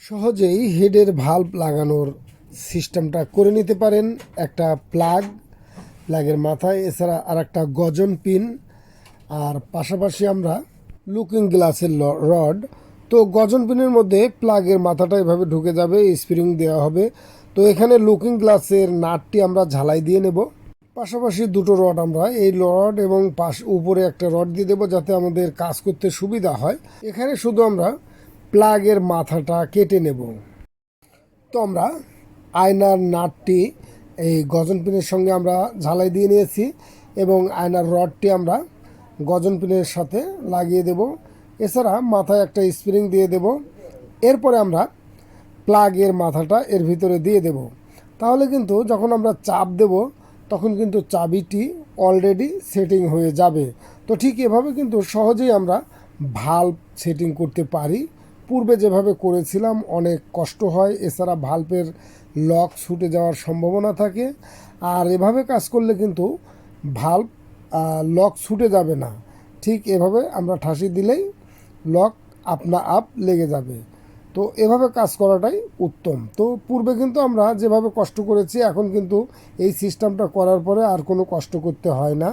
সহজেই হেডের ভাল্ব লাগানোর সিস্টেমটা করে নিতে পারেন। একটা প্লাগের মাথায়, এছাড়া আর একটা গজন পিন, আর পাশাপাশি আমরা লুকিং গ্লাসের রড। তো গজন পিনের মধ্যে প্লাগের মাথাটা এভাবে ঢুকে যাবে, স্প্রিং দেওয়া হবে। তো এখানে লুকিং গ্লাসের নাটটি আমরা ঝালাই দিয়ে নেব। পাশাপাশি দুটো রড, আমরা এই রড এবং উপরে একটা রড দিয়ে দেবো যাতে আমাদের কাজ করতে সুবিধা হয়। এখানে শুধু আমরা প্লাগের মাথাটা কেটে নেব। তো আমরা আয়নার নাটটি এই গজন পিনের সঙ্গে আমরা ঝালাই দিয়ে নিয়েছি এবং আয়নার রডটি আমরা গজন পিনের সাথে লাগিয়ে দেব। এছাড়া মাথায় একটা স্প্রিং দিয়ে দেব। এরপরে আমরা প্লাগের মাথাটা এর ভিতরে দিয়ে দেব। তাহলে কিন্তু যখন আমরা চাপ দেব তখন কিন্তু চাবিটি অলরেডি সেটিং হয়ে যাবে। তো ঠিক এভাবে কিন্তু সহজেই আমরা ভাল্ব সেটিং করতে পারি। পূর্বে যেভাবে করেছিলাম অনেক কষ্ট হয়, এছাড়া ভাল্বের লক ছুটে যাওয়ার সম্ভাবনা থাকে। আর এভাবে কাজ করলে কিন্তু ভাল্ব লক ছুটে যাবে না। ঠিক এভাবে আমরা ঠাসি দিলেই লক আপনা আপ লেগে যাবে। তো এভাবে কাজ করাটাই উত্তম। তো পূর্বে কিন্তু আমরা যেভাবে কষ্ট করেছি, এখন কিন্তু এই সিস্টেমটা করার পরে আর কোনো কষ্ট করতে হয় না।